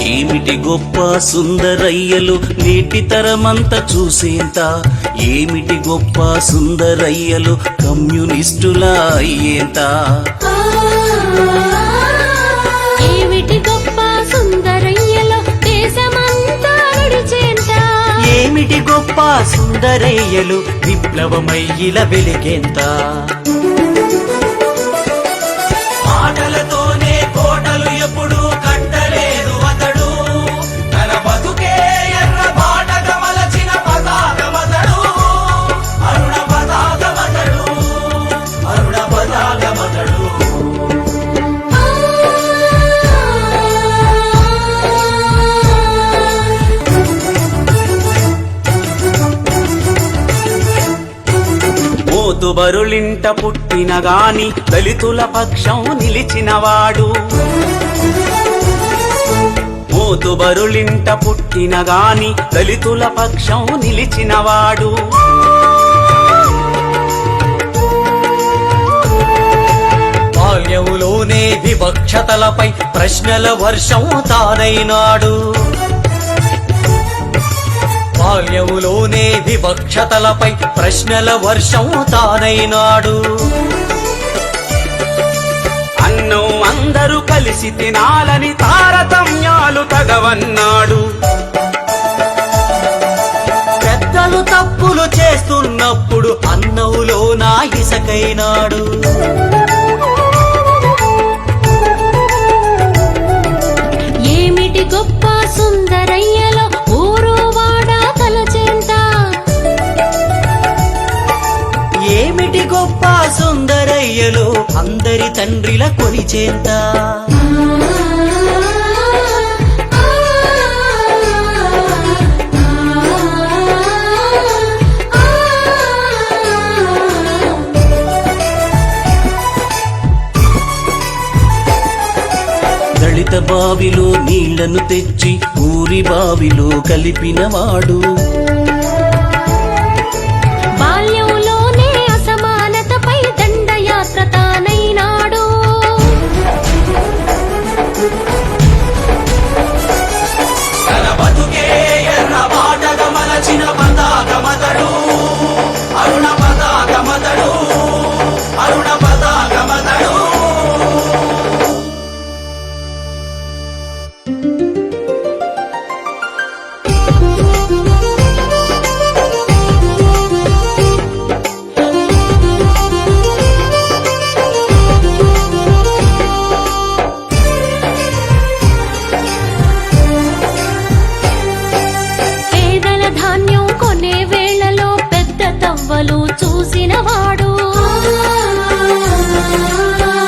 ఏమిటి గొప్ప సుందరయ్యలు నేటి తరమంతా చూసేంత, ఏమిటి గొప్ప సుందరయ్యలు కమ్యూనిస్టుల అయ్యేంత. ఏమిటి గొప్ప సుందరయ్యలు దేశమంతా విడిచేంత, ఏమిటి గొప్ప సుందరయ్యలు విప్లవమయ్యిల వెలిగేంత. మాటలతోనే కోటలు ఎప్పుడు కట్టలేదు అతడు, తన బతుకే ఎర్ర బాటగా మలచిన పతాకమతడు, అరుణ పతాకమతడు, అరుణ పతాకమతడు. మోతుబరులింట పుట్టిన గాని దళితుల పక్షం నిలిచినవాడు, మోతుబరులింట పుట్టిన గాని దళితుల పక్షం నిలిచినవాడు. బాల్యములోనే వివక్షతలపై ప్రశ్నల వర్షం తానైనాడు, బాల్యములోనే వివక్షతలపై ప్రశ్నల వర్షం తానైనాడు. అన్నం అందరూ కలిసి తినాలని తారతమ్యాలు తగవన్నాడు. పెద్దలు తప్పులు చేస్తున్నప్పుడు అన్నవులో నా ఇసకైనాడు. ఏమిటి గొప్ప సుందరయ్యలో ఊరు వాడ తలచేంత, ఏమిటి గొప్ప సుందరయ్యలో అందరి తండ్రిల కొలిచేంత. దళిత బావిలో నీళ్లను తెచ్చి ఊరి బావిలో కలిపినవాడు, బాల్యంలోనే అసమానతపై దండయాత్ర తానైనాడు. తన బతుకే ఎర్ర బాటగా మలచిన పతాకమతడు, అరుణ పతాకమతడు, అరుణ పతాకమతడు. పేదల ధాన్యం కొనే వేళలో పెద్ద తవ్వలు చూసినవాడు,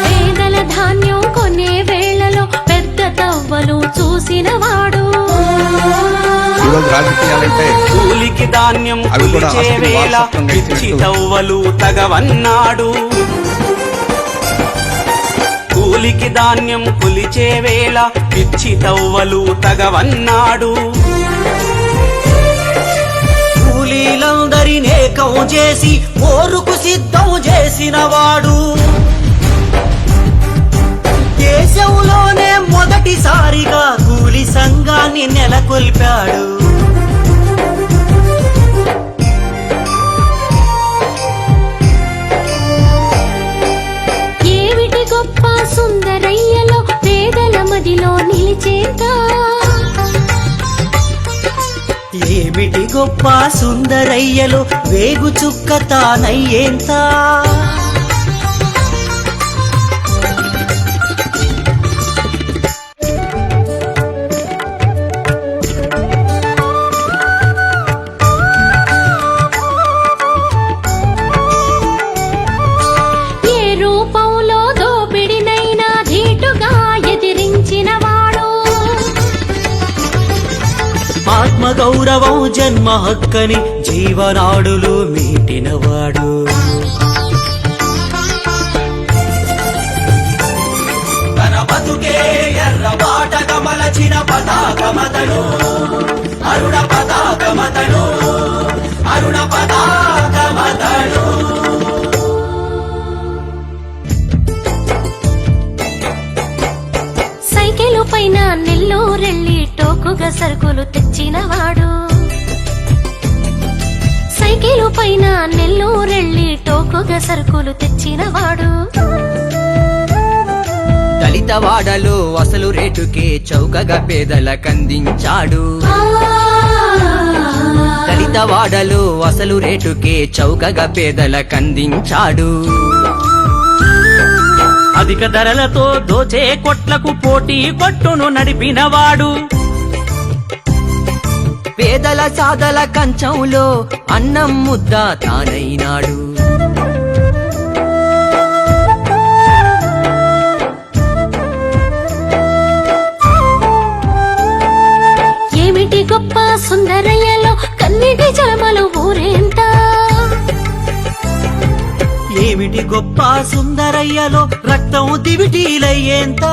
పేదల ధాన్యం కొనే వేళలో పెద్ద తవ్వలు చూసినవాడు. ఈరోజు రాజకీయాలంటే కూలికి ధాన్యం అవి కూడా కొలిచే ఆస్తిని వేళ వారసత్వంగా పిచ్చి ఇచ్చినట్టు. తవ్వలు తగవన్నాడు. కూలికి ధాన్యం కొలిచే వేళ పిచ్చి తవ్వలు తగవన్నాడు. కూలీలందరినీ ఏకం చేసి పోరుకు సిద్ధం చేసినవాడు, దేశంలోనే మొదటిసారిగా కూలి సంఘాన్ని నెలకొల్పాడు. ఏమిటి గొప్ప సుందరయ్యలో పేదల మదిలో నిలిచేంత, ఏమిటి గొప్ప సుందరయ్యలో వేగు చుక్క తానయ్యేంత. ఏ రూపంలో దోపిడినైనా ధీటుగా ఎదిరించినవాడు, ఆత్మగౌరవం జన్మ హక్కని జీవనాడులు మీటినవాడు. తన బతుకే ఎర్ర బాటగా మలచిన పతాకమతడు, అరుణ పతాకమతడు, అరుణ పతాకమతడు. సైకిలు పైన నెల్లూరెళ్ళి టోకుగా సరుకులు తెచ్చినవాడు సైకిలు పైన నెల్లూరెళ్ళి టోకుగా సరుకులు తెచ్చినవాడు దళిత వాడలో అసలు రేటుకే చౌకగా పేదలకందించాడు దళిత వాడలో అసలు రేటుకే చౌకగా పేదలకందించాడు అధిక ధరలతో దోచే కొట్లకు పోటీ కొట్టును నడిపినవాడు పేదల సాదల కంచంలో అన్నం ముద్ద తానైనాడు ఏమిటి గొప్ప సుందరయ్యలో కన్నిటి జలమలు ఊరేంత ఏమిటి గొప్ప సుందరయ్యలో రక్తం దివిటీలయ్యేంత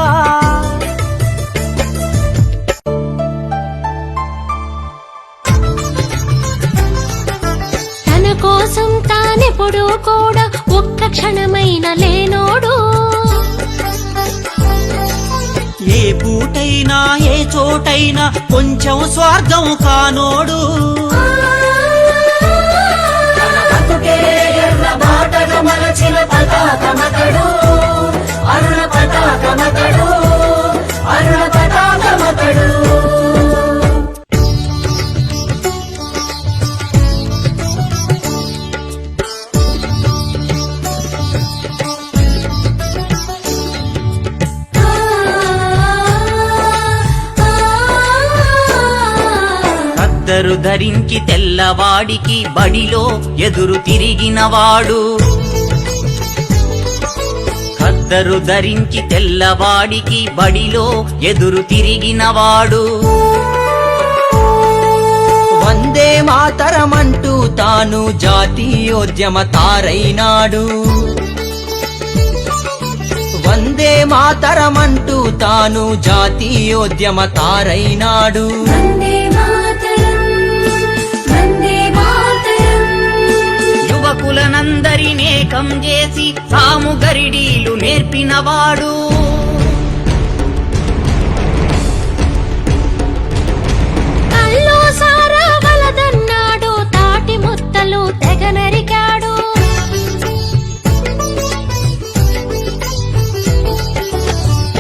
తన కోసం తానెప్పుడు కూడా ఒక్క క్షణమైన లేనోడు ఏ పూటైనా ఏ చోటైనా కొంచెం స్వార్థం కానోడు ఖద్దరు ధరించి తెల్లవాడికి బడిలో ఎదురు తిరిగినవాడు ఖద్దరు ధరించి తెల్లవాడికి బడిలో ఎదురు తిరిగినవాడు వందే మాతరమంటూ తాను జాతీయోద్యమ తారైనాడు వందే మాతరమంటూ తాను జాతీయోద్యమ తారైనాడు యువకులనందరినేకం చేసి సాము గరిడీలు నేర్పినవాడు కల్లో సారా వలదన్నాడు తాటి ముత్తలు తెగ నరికాడు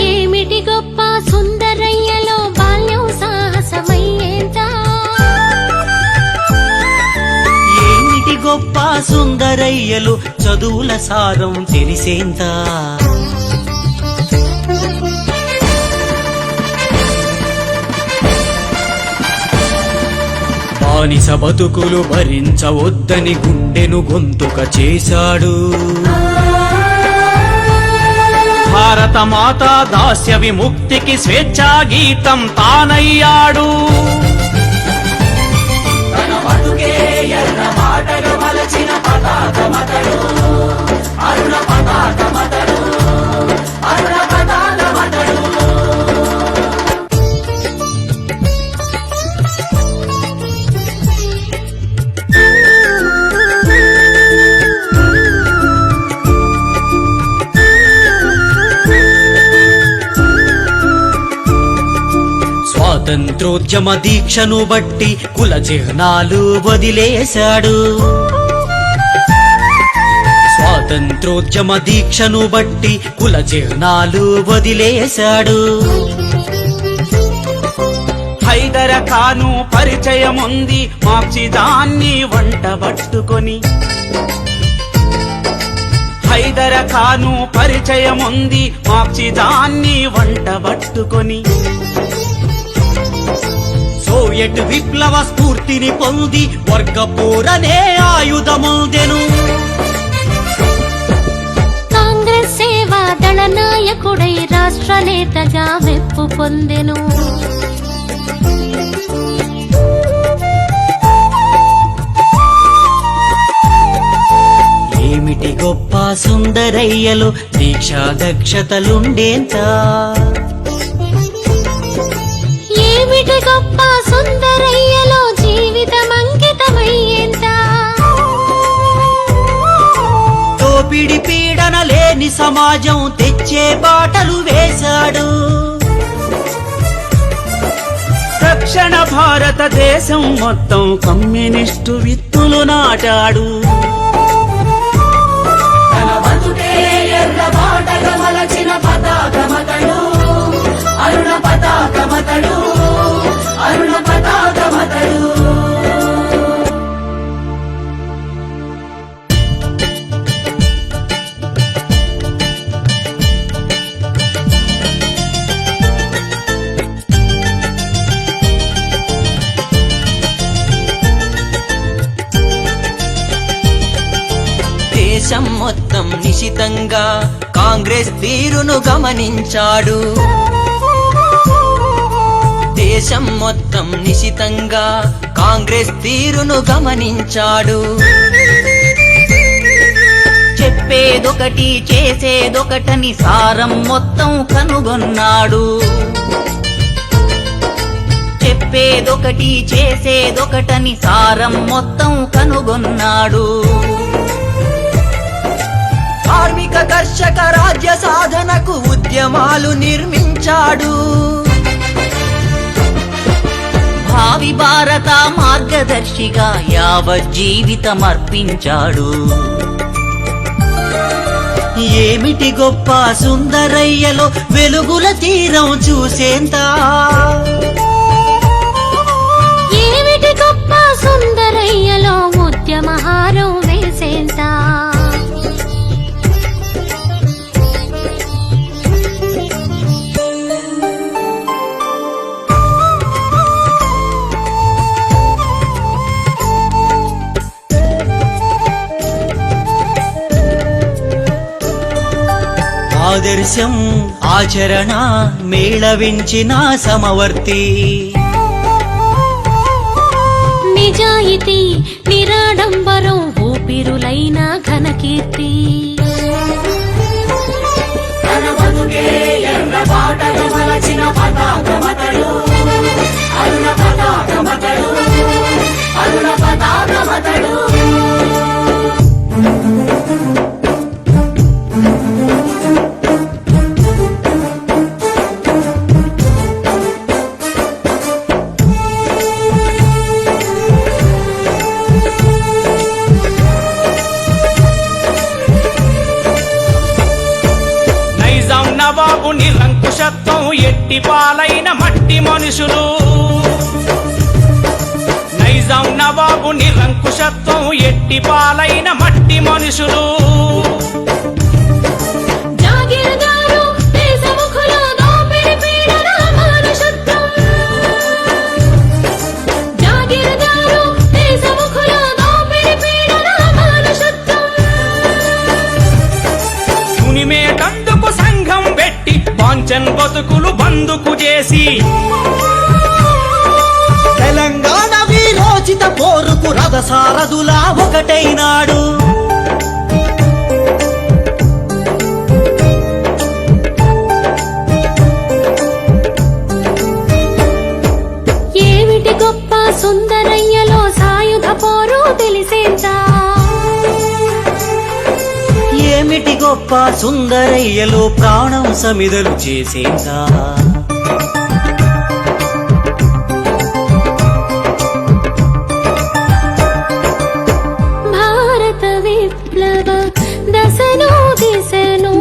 ఏమిటి గొప్ప సుందరయ్యలో బాల్యం సాహసమయ్యేంత ఏమిటి గొప్ప సుందరయ్యలు చదువుల సారం తెలిసేంత బానిస బతుకులు భరించవద్దని గుండెను గొంతుక చేశాడు భారత మాత దాస్య విముక్తికి స్వేచ్ఛా గీతం తానయ్యాడు స్వాతంత్రోద్యమ దీక్షను బట్టి కుల చిహ్నాలు వదిలేశాడు స్వాతంత్రోద్యమ దీక్షను బట్టి కుల చిహ్నాలు వదిలేశాడు హైదర ఖాను పరిచయముంది మార్చిదాన్ని వంటబట్టుకొని హైదర ఖాను పరిచయముంది మార్చిదాన్ని వంటబట్టుకొని సోవియట్ విప్లవ స్ఫూర్తిని పొంది వర్గపోరనే ఆయుధముదెను కాంగ్రెస్ సేవా దళ నాయకుడై రాష్ట్ర నేతగా మెప్పు పొందెను ఏమిటి గొప్ప సుందరయ్యలు దీక్షా దక్షతలుండేంత ఏమిటి గొప్ప సుందరయ్యలో జీవితం అంకితమయ్యేంత దోపిడి పీడన లేని సమాజం తెచ్చే బాటలు వేశాడు దక్షిణ భారతదేశం మొత్తం కమ్యూనిస్టు విత్తులు నాటాడు. తన బతుకే ఎర్ర బాటగా మలచిన పతాకమతడు, అరుణ పతాకమతడు, అరుణ పతాకమతడు. దేశం మొత్తం నిశితంగా కాంగ్రెస్ తీరును గమనించాడు. దేశం మొత్తం నిశితంగా కాంగ్రెస్ తీరును గమనించాడు. చెప్పేదొకటి చేసేదొకటని సారం మొత్తం కనుగొన్నాడు. చెప్పేదొకటి చేసేదొకటని సారం మొత్తం కనుగొన్నాడు. కార్మిక కర్షక రాజ్య సాధనకు ఉద్యమాలు నిర్మించాడు. భావి భారత మార్గదర్శిగా యావజ్జీవితమర్పించాడు. ఏమిటి గొప్ప సుందరయ్యలో వెలుగుల తీరం చూసేంత, ఏమిటి గొప్ప సుందరయ్యలో ఉద్యమహారం వేసేంత, ఆదర్శం ఆచరణ మేళవించిన సమవర్తి. నిజాయితీ నిరాడంబరం ఊపిరులైన ఘనకీర్తి. తన బతుకే ఎర్ర బాటగా మలచిన పతాకమతడు, అరుణ పతాకమతడు, అరుణ పతాకమతడు. నవాబు నిరంకుశత్వం ఎట్టి పాలైన మట్టి మనుషులు. నైజాం నవాబు నిరంకుశత్వం ఎట్టి పాలైన మట్టి మనుషులు. జాగీర్దారు దేశముఖుల దోపిడి పీడన మానుషత్వం. జాగీర్దారు దేశముఖుల దోపిడి పీడన మానుషత్వం. తునిమేటందుకు సంఘం పెట్టి వాంఛన్ బతుకులు బందుకు చేసి, తెలంగాణ వీరోచిత పోరుకు రథసారథులా ఒకటైనాడు. ఏమిటి గొప్ప సుందరయ్యలో సాయుధ పోరు తెలిసేంత, ఏమిటి గొప్ప సుందరయ్యలో ప్రాణం సమిదలు చేసేంత, భారత విప్లవ దశను దిశను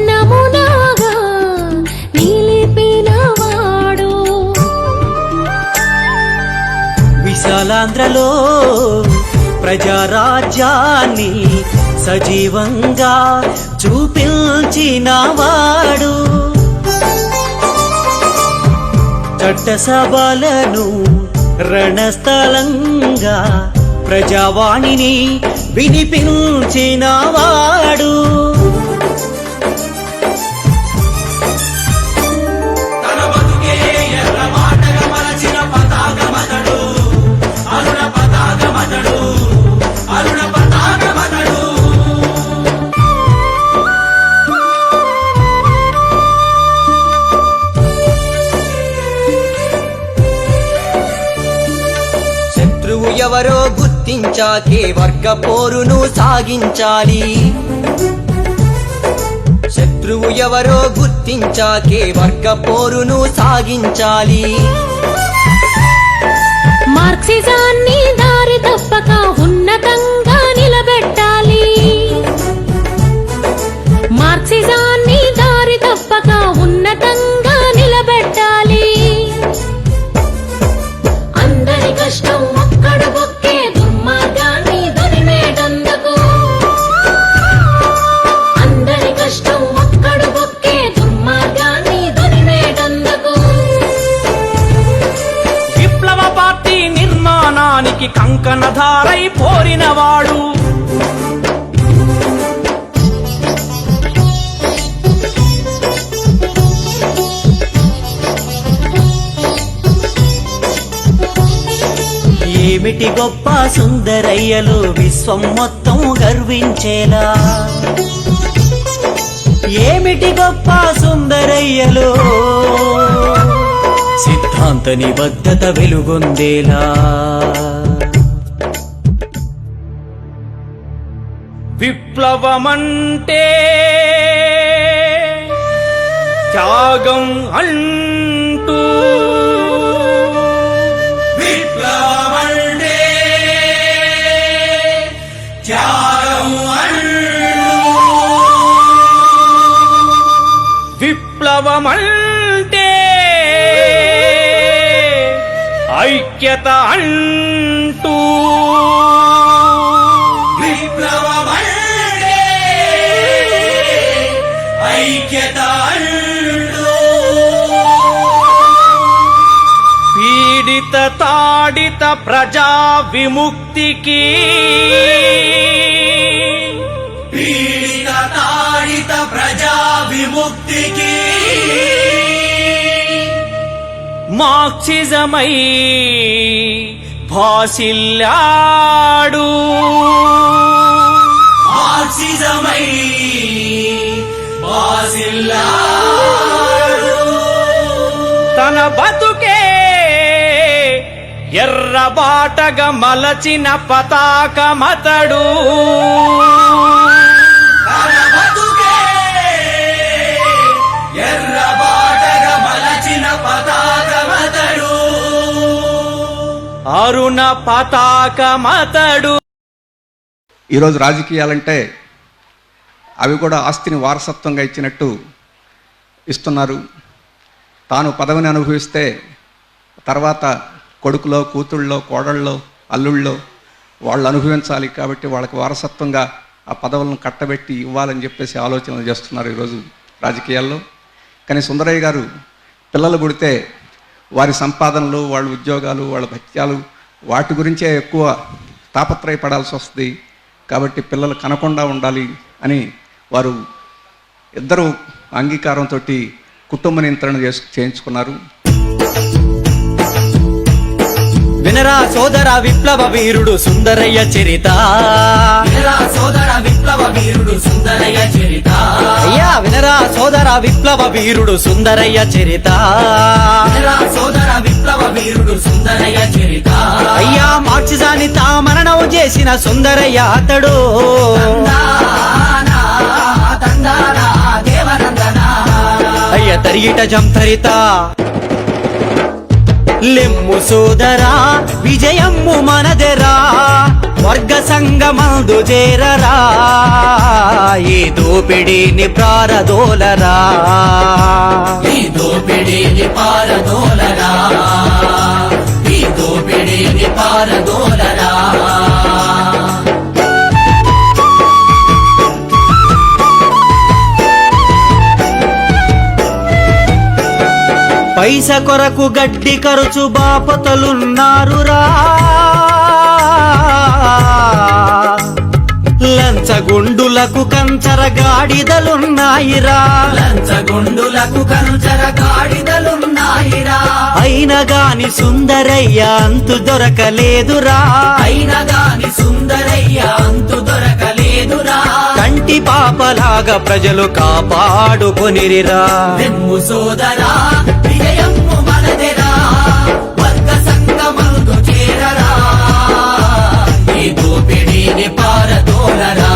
నమూనాగా నిలిపినవాడు. విశాలాంధ్రలో ప్రజారాజ్యాన్ని సజీవంగా చూపించినవాడు. చట్టసభలను రణస్థలంగా ప్రజావాణిని వినిపించినవాడు. తన బతుకే ఎర్ర బాటగా మలచిన పతాకమతడు, అరుణ పతాకమతడు, అరుణ పతాకమతడు. శత్రువు ఎవరో గుర్తించాకే వర్గ పోరును సాగించాలి. శత్రువు ఎవరో గుర్తించాకే వర్గ పోరును సాగించాలి. మార్క్సిజాన్ని దారి తప్పక ఉన్నతంగా నిలబెట్టాలి. మార్క్సిజాన్ని దారి తప్పక ఉన్నతంగా నిలబెట్టాలి. అందరి కష్టం ఒక్కడ బొక్కే దుర్మార్గాన్ని దొరిమేటందుకు. అందరి కష్టం ఒక్కడ బొక్కే దుర్మార్గాన్ని దొరిమేటందుకు. విప్లవ పార్టీ నిర్మాణానికి కంకణధారై పోరినవాడు, ఏమిటి గొప్ప సుందరయ్యలు విశ్వం మొత్తం గర్వించేలా. ఏమిటి గొప్ప సుందరయ్యలు సిద్ధాంత నిబద్ధత వెలుగొందేలా. విప్లవమంటే త్యాగం అంటూ, విప్లవమంటే త్యాగం అంటూ, విప్లవమంటే ఐక్యత అంటూ, విప్లవమంటే ఐక్యత అంటూ, పీడిత తాడిత ప్రజా విముక్తికి, పీడిత తాడిత ప్రజా విముక్తికి మార్క్సిజమై భాసిల్లాడు. మార్క్సిజమై భాసిల్లాడు. తన బతుకే ఎర్రబాటగా మలచిన పతాకమతడు. తన బతుకే ఎర్రబాటగా మలచిన పతాకమతడు. అరుణ పతాకమతడు. ఈరోజు రాజకీయాలంటే అవి కూడా ఆస్తిని వారసత్వంగా ఇచ్చినట్టు ఇస్తున్నారు. తాను పదవిని అనుభవిస్తే తర్వాత కొడుకులో, కూతుళ్ళో, కోడళ్ళలో, అల్లుళ్ళో వాళ్ళు అనుభవించాలి. కాబట్టి వాళ్ళకి వారసత్వంగా ఆ పదవులను కట్టబెట్టి ఇవ్వాలని చెప్పేసి ఆలోచనలు చేస్తున్నారు ఈరోజు రాజకీయాల్లో. కానీ సుందరయ్య గారు పిల్లలు పుడితే వారి సంపాదనలు, వాళ్ళ ఉద్యోగాలు, వాళ్ళ భత్యాలు వాటి గురించే ఎక్కువ తాపత్రయపడాల్సి వస్తుంది. కాబట్టి పిల్లలు కనకుండా ఉండాలి అని వారు ఇద్దరు అంగీకారంతో కుటుంబ నియంత్రణ చేయించుకున్నారు. వినరా సోదర విప్లవ వీరుడు సుందరయ్య చరిత. వినరా సోదర విప్లవ వీరుడు సుందరయ్య చరిత. అయ్యా వినరా సోదర విప్లవ వీరుడు సుందరయ్య చరిత. వినరా సోదర విప్లవ వీరుడు సుందరయ్య చరిత. అయ్యా మార్క్సిజాన్ని మరణం చేసిన సుందరయ్య అతడు. తందానా, తందానా, దేవనందనా. అయ్య తరిగిట జంతరిత లెమ్ము సోదరా విజయమ్ము మనదెరా. వర్గ సంగమందు చేరరా, ఈ దోపిడీని ప్రారదోలరా. ఈ దోపిడీని పారదోలరా, ఈ దోపిడీని పారదోలరా. పైస కొరకు గడ్డి ఖర్చు బాపతలున్నారురా. లంచగొండులకు కంచర గాడిదలున్నాయిరా. లంచగొండులకు కంచర గాడిదలున్నాయిరా. అయినా గాని సుందరయ్య అంతు దొరకలేదురా. అయినా గాని సుందరయ్య అంతు దొరకలేదురా. కంటి పాపలాగా ప్రజలు కాపాడుకొనిరిరా. లెమ్ము సోదరా విజయమ్ము మనదెరా. వర్గ సంగమందు చేరరా, ఈ దోపిడీని పారదోలరా,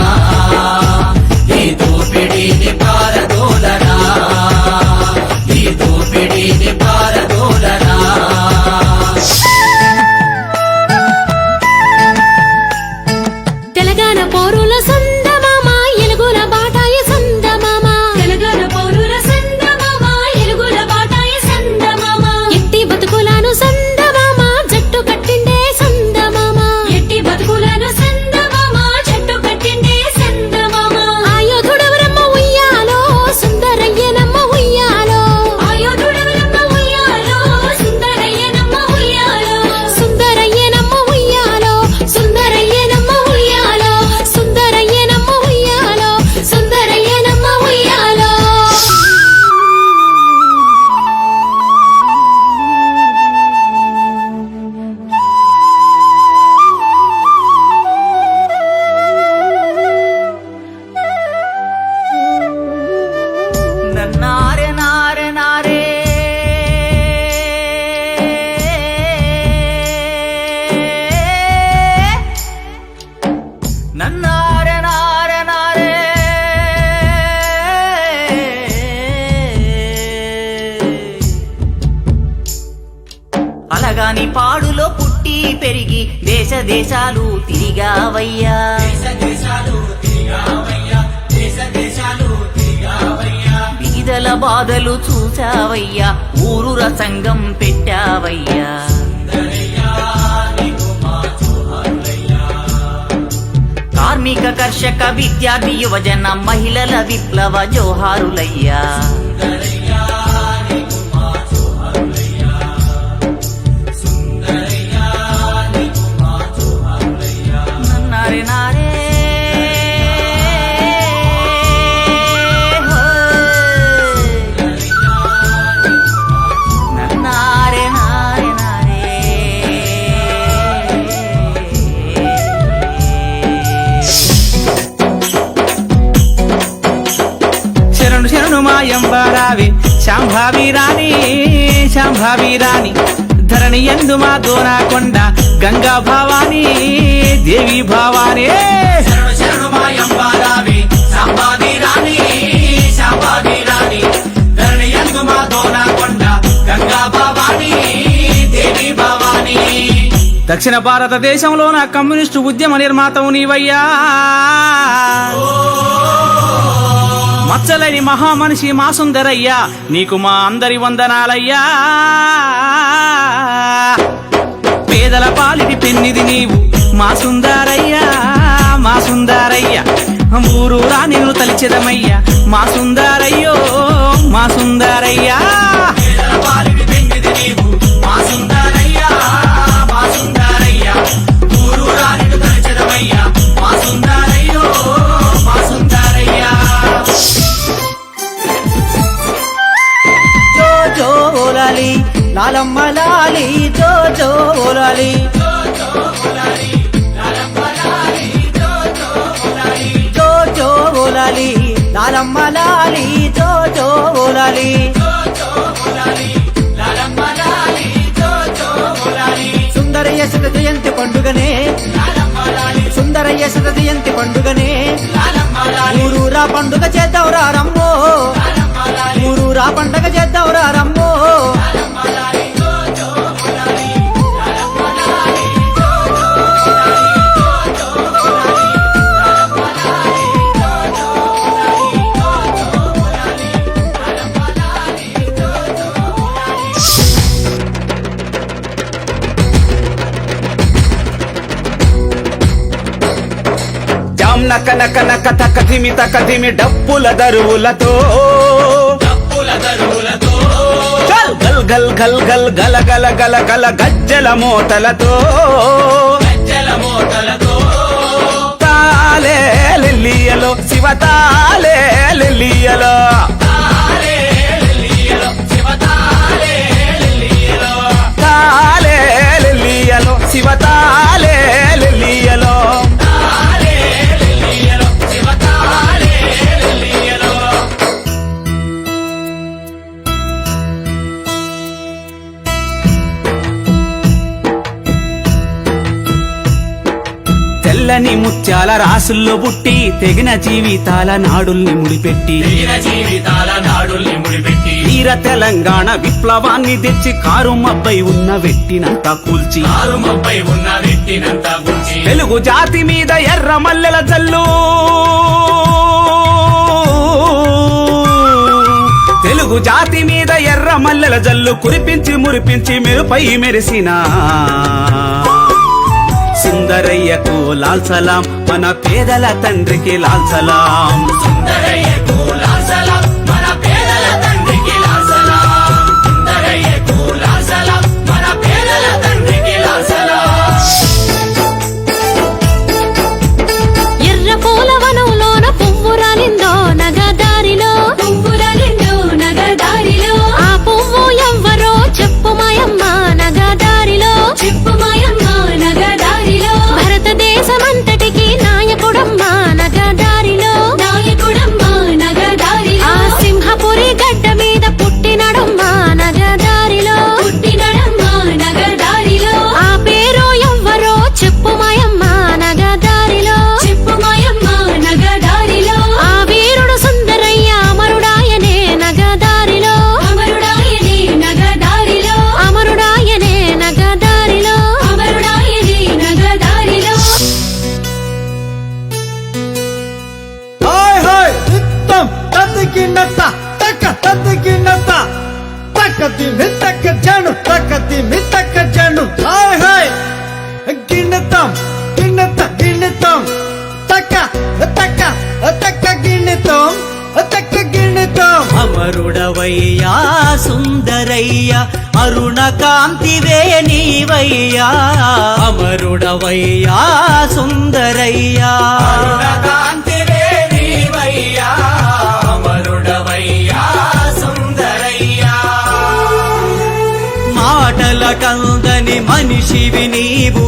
ఈ దోపిడీని పారదోలరా, ఈ దోపిడీని పారదోలరా. చల్లని పాడులో పుట్టి పెరిగి దేశ దేశాలు తిరిగావయ్యా బీదల బాధలు చూసావయ్యా ఊరుర సంఘం పెట్టావయ్యా కార్మిక కర్షక విద్యార్థి యువజన మహిళల విప్లవ జోహారులయ్యా నన్నారే నారే నన్నారే నారే నారే శరణు శరణు మాయంబరావి శాంభావి రాణి శాంభావి రాణి ధరణి ఎందు మా దోనాకొండ గంగా భవాని దేవి భవాని శరణు శరణు మాయంబారావి శాంభావి రాణి శాంభావి రాణి ధరణియందు మా దోనాకొండ గంగా భవాని దేవి భవాని దక్షిణ భారతదేశంలో నా కమ్యూనిస్టు ఉద్యమ నిర్మాతవు నీవయ్యా మచ్చలేని మహామనిషి మా సుందరయ్యా నీకు మా అందరి వందనాలయ్యా పేదల పాలిటి పెన్నిది నీవు మా సుందరయ్యా మా సుందరయ్యా ఊరూరా నిన్ను తలిచెదమయ్యా మా సుందరయ్యో మా సుందరయ్యా పేదల పాలిటి పెన్నిది నీవు మా సుందరయ్యా మా సుందరయ్యా ఊరూరా నిన్ను తలచెదమయ్యా మా సుందరయ్యో మా సుందరయ్యా జో జో ఓలాలి లాలమ్మ లాలి జో జో ఓలాలి జో జో ఓలాలి లాలమ్మ లాలి జో జో ఓలాలి సుందరయ్య శత జయంతి పండుగనే సుందరయ్య శత జయంతి పండుగనే ఊరూరా పండుగ చేద్దాంరా రమ్మో ఊరూరా పండుగ చేద్దాంరా రమ్మో జామ్ నక నక నక తకధిమి తకధిమి డప్పుల దరువులతో గల్ గల్ గల్ గల్ గల్ గల గల గల గల గజ్జల మోతలతో తాలే లిల్లియలో శివ తాలే లిల్లియలో తాలే లిల్లియలో శివ తాలే లిల్లియలో తెల్లని ముత్యాల రాసుల్లో పుట్టి తెగిన జీవితాల నాడుల్ని ముడిపెట్టి వీర తెలంగాణ విప్లవాన్ని తెచ్చి కారు మబ్బై ఉన్న వెట్టినంత కూల్చి తెలుగు జాతి మీద ఎర్ర మల్లెల జల్లు తెలుగు జాతి మీద ఎర్ర మల్లెల జల్లు కురిపించి మురిపించి మెరుపై మెరిసిన సుందరయ్యకు లాల్ సలాం మన పేదల తండ్రికి లాల్ సలాం సుందరయ్యకు లాల్ సలాం మన పేదల తండ్రికి లాల్ సలాం సుందరయ్యకు లాల్ సలాం మన పేదల తండ్రికి లాల్ సలాం ఎర్ర పూల వనంలోన పువ్వు రాలిందో నగదారిలో ఆ పువ్వు ఎవ్వరో చెప్పు మాయమ్మ నగదారిలో భారతదేశమంతటికి నాయకుడమ్మా నగదారిలో మిత్తక జను తకతి మిత్తక జను హాయ్ హాయ్ గిన్నెతాం గిన్నెతాం తక్క తక్క తక్క గిన్నెతాం తక్క గిన్నెతాం అమరుడవయ్యా సుందరయ్యా అరుణ కాంతివే నీవయ్యా అమరుడవయ్యా సుందరయ్యా కాంతివే నీవయ్యా అమరుడవయ్యా సుందరయ్యా మాటల కందని మనిషివి నీవు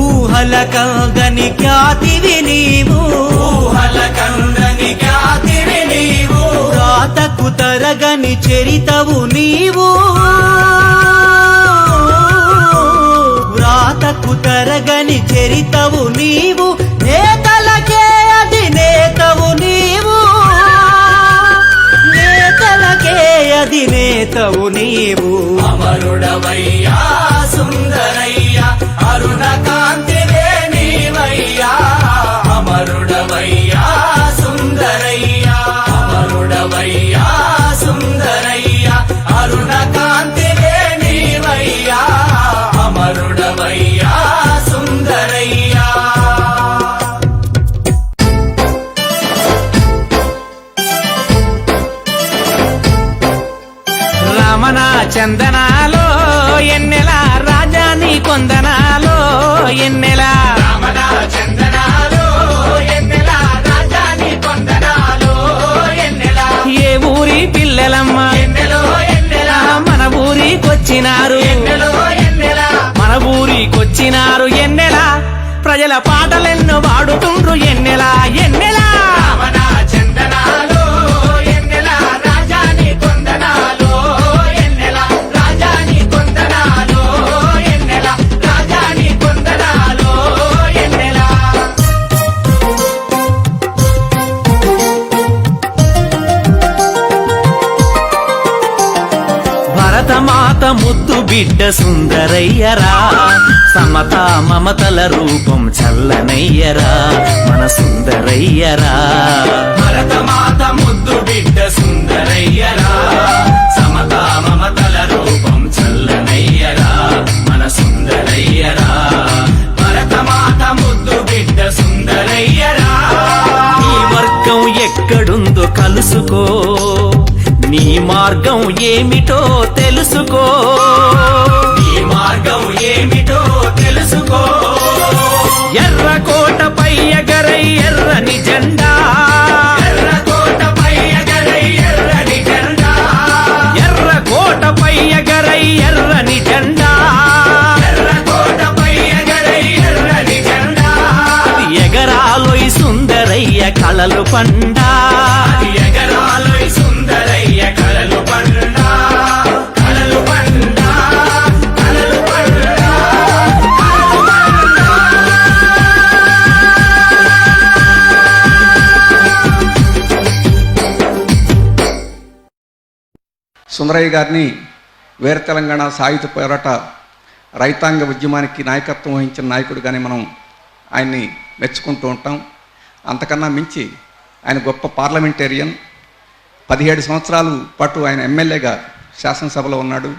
ఊహల కందని ఖ్యాతివి నీవు ఊహల కందని ఖ్యాతివి నీవు రాతకు తరగని చరితవు నీవు వ్రాతకు తరగని చరితవు నీవు నేతలకే అధినేతవు నీవు నేతలకే అధినేతవు నీవు అమరుడవయ్యా సుందరయ్యా అరుణ కాంతివే నీవయ్యా అమరుడవయ్యా సుందరయ్యా అమరుడవయ్యా సుందరయ్యా అరుణ కాంతివే నీవయ్యా అమరుడవయ్యా సుందరయ్యా రమణ చందనాలో ఎన్నెల రాజాని కొందనాలో ఎన్నెల రమణ చందనాలో ఎన్నెల రాజాని కొందనాలో ఎన్నెల ఏ ఊరి పిల్లలమ్మ ఎన్నెలో ఎన్నెల మన ఊరికొచ్చినారు ఎన్నెలో ఎన్నెల మన ఊరికొచ్చినారు ఎన్నెల ప్రజల పాటలెన్నో వాడుతుండ్రు ఎన్నెల ఎన్నెల రమణ చందనాలో ఎన్నెల రాజాని కొందనాలో ఎన్నెల రాజాని కొందనాలో ఎన్నెల రాజాని కొందనాలో ఎన్నెల భరతమాత ముద్దు బిడ్డ సుందరయ్యరా సమత మమతల రూపం చల్లనయ్యరా మన సుందరయ్యరా భరతమాత ముద్దు బిడ్డ సుందరయ్యరా సమత మమతల రూపం చల్లనయ్యరా మన సుందరయ్యరా భరతమాత ముద్దు బిడ్డ సుందరయ్యరా నీ వర్గం ఎక్కడుందో కలుసుకో నీ మార్గం ఏమిటో తెలుసుకో ఈ మార్గం ఏమిటో తెలుసుకో ఎర్రకోటపై ఎగరై ఎర్రని జెండా ఎర్రకోటపై ఎగరై ఎర్రని జెండా ఎర్రకోటపై ఎగరై ఎర్రని జెండా ఎర్రకోటపై ఎగరై ఎర్రని జెండా ఎగరాలోయ్ సుందరయ్య కళలు పండా ఎగరాలోయ్ సుందరయ్య కలలు పండా కలలు పండా కలలు పండా సుందరయ్య గారిని వీర తెలంగాణ సాయుధ పోరాట రైతాంగ ఉద్యమానికి నాయకత్వం వహించిన నాయకుడిగానే మనం ఆయన్ని మెచ్చుకుంటూ ఉంటాం. అంతకన్నా మించి ఆయన గొప్ప పార్లమెంటేరియన్. 17 సంవత్సరాల పాటు ఆయన ఎమ్మెల్యేగా శాసనసభలో ఉన్నాడు.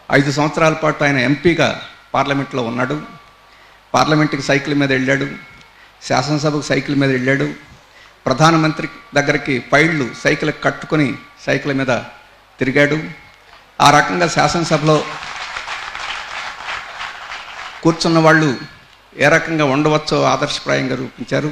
5 సంవత్సరాల పాటు ఆయన ఎంపీగా పార్లమెంట్లో ఉన్నాడు. పార్లమెంట్కి సైకిల్ మీద వెళ్ళాడు, శాసనసభకు సైకిల్ మీద వెళ్ళాడు, ప్రధానమంత్రి దగ్గరికి ఫైళ్ళు సైకిల్ కట్టుకొని సైకిల్ మీద తిరిగాడు. ఆ రకంగా శాసనసభలో కూర్చున్న వాళ్ళు ఏ రకంగా ఉండవచ్చో ఆదర్శప్రాయంగా రూపించారు.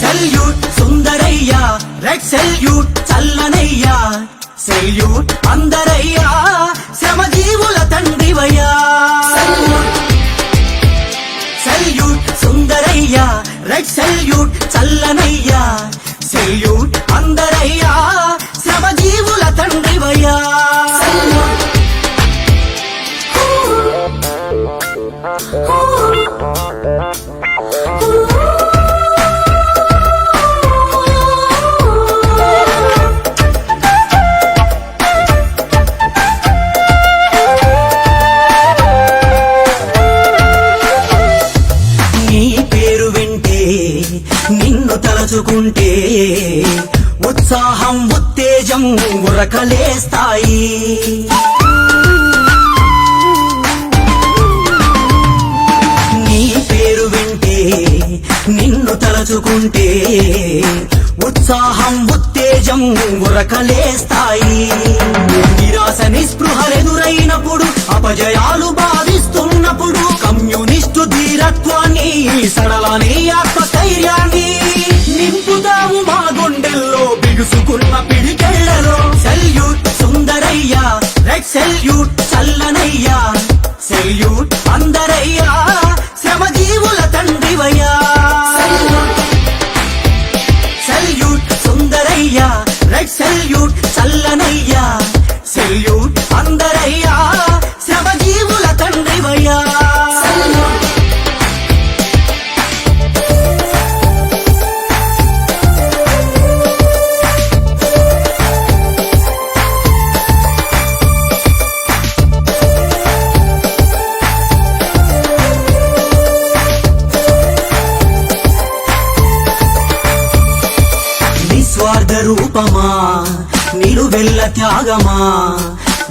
సెల్యూట్ సుందరయ్యా, రెడ్ సెల్యూట్ చల్లనయ్యా, సెల్యూట్ అందరయ్యా, శ్రమజీవుల తండ్రివయ్యా. సెల్యూట్ సుందరయ్యా, రెడ్ సెల్యూట్ చల్లనయ్యా, సెల్యూట్ అందరయ్యా, శ్రమజీవుల తండ్రివయ్యా. తలచుకుంటే ఉత్సాహం ఉత్తేజం ఉరకలేస్తాయి. నీ పేరు వింటే నిన్ను తలచుకుంటే ఉత్సాహం ఉత్తేజం ఉరకలేస్తాయి. నిరాశ నిస్పృహలెదురైనప్పుడు అపజయాలు బాధిస్తున్నప్పుడు కమ్యూనిస్టు ధీరత్వాన్ని సడలని ఆత్మస్థైర్యాన్ని నింపుదాము మా గుండెల్లో బిగుసుకున్న పిడికెళ్లలో. సెల్యూట్ సుందరయ్య, రెడ్ సెల్యూట్ చల్లనయ్యా, సెల్యూట్ అందరయ్యా, శ్రమజీవుల తండ్రివయ్యా. సెల్యూట్ సుందరయ్యా, రెడ్ సెల్యూట్ చల్లనయ్యా, సెల్యూట్ అందరయ్యా, శ్రమజీవుల తండ్రివయ్యా. నిస్వార్థ రూపమా, నిలువెల్ల త్యాగమా,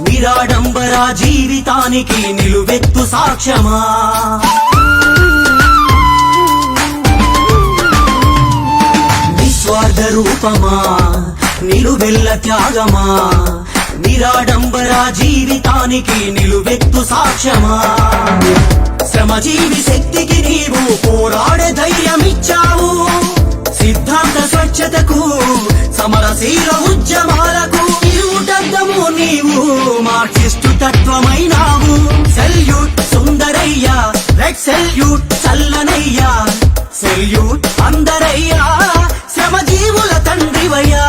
నిరాడంబర జీవితానికి నిలువెత్తు సాక్ష్యమా. నిస్వార్థ రూపమా, నిలువెల్ల త్యాగమా, నిరాడంబర జీవితానికి నిలువెత్తు సాక్ష్యమా. శ్రమజీవి శక్తికి నీవు పోరాడే ధైర్యమిచ్చావు. సిద్ధాంత స్వచ్ఛతకు సమరశీల ఉద్యమాలకు ఇరుటద్దము నీవు మార్క్సిస్టు తత్వమైనావు. సెల్యూట్ సుందరయ్యా, రెడ్ సెల్యూట్ చల్లనయ్యా, సెల్యూట్ అందరయ్యా, శ్రమజీవుల తండ్రివయ్యా.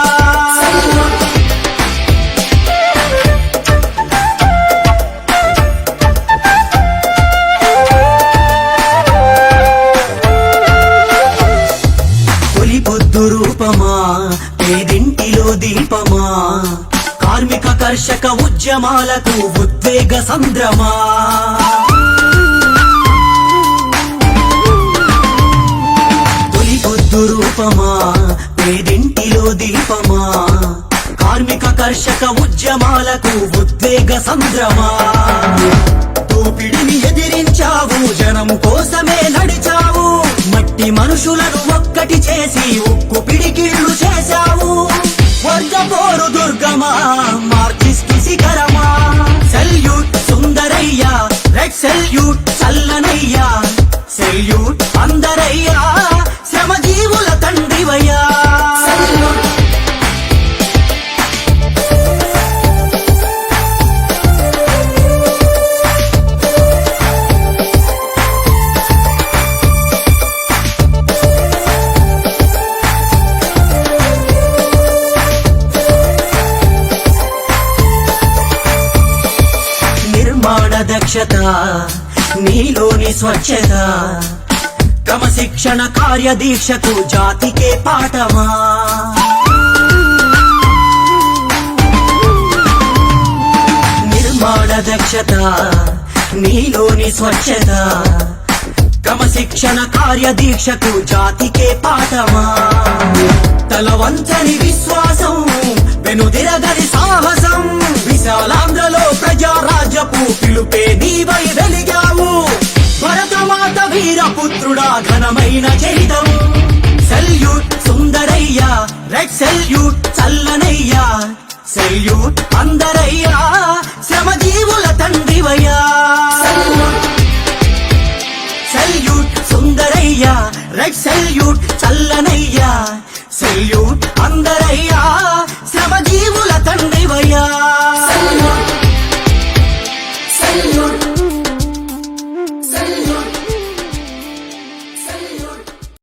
రూపమా, పేదింటిలో దీపమా, కార్మిక కర్షక ఉద్యమాలకు ఉద్వేగ సంద్రమా. తొలి పొద్దు రూపమా, పేదింటిలో దీపమా, కార్మిక కర్షక ఉద్యమాలకు ఉద్వేగ సంద్రమా. దోపిడిని ఎదిరించావు, జనం కోసమే నడిచావు, మట్టి మనుషులను ఒక్కటి చేసి ఉక్కు పిడికిళ్ళు చేశావు. వర్గపోరు దుర్గమా, మార్క్సిస్టు శిఖరమా. సెల్యూట్ సుందరయ్యా, రెడ్ సెల్యూట్ చల్లనయ్యా, సెల్యూట్ అందరయ్యా, శ్రమజీవుల తండ్రివయ్యా. దక్షత, నీలోని స్వచ్ఛత, క్రమశిక్షణ కార్యదీక్షకు జాతికే పాఠమా. నిర్మాణ దక్షత, నీలోని స్వచ్ఛత, క్రమశిక్షణ కార్యదీక్షకు జాతికే పాఠమా. తలవంచని విశ్వాసం, వెనుదిరగని సాహసం, విశాలాంధ్రలో ప్రజారాజ్యపు పిలుపే నీవై వెలిగావు. భరతమాత వీరపుత్రుడా ఘనమైన చరితం. సెల్యూట్ సుందరయ్యా, రెడ్ సెల్యూట్ చల్లనయ్యా, సెల్యూట్ అందరయ్యా, శ్రమజీవుల తండ్రివయ్యా. సెల్యూట్ సుందరయ్యా, రెడ్ సెల్యూట్ చల్లనయ్యా, సెల్యూట్ అందరయ్యా,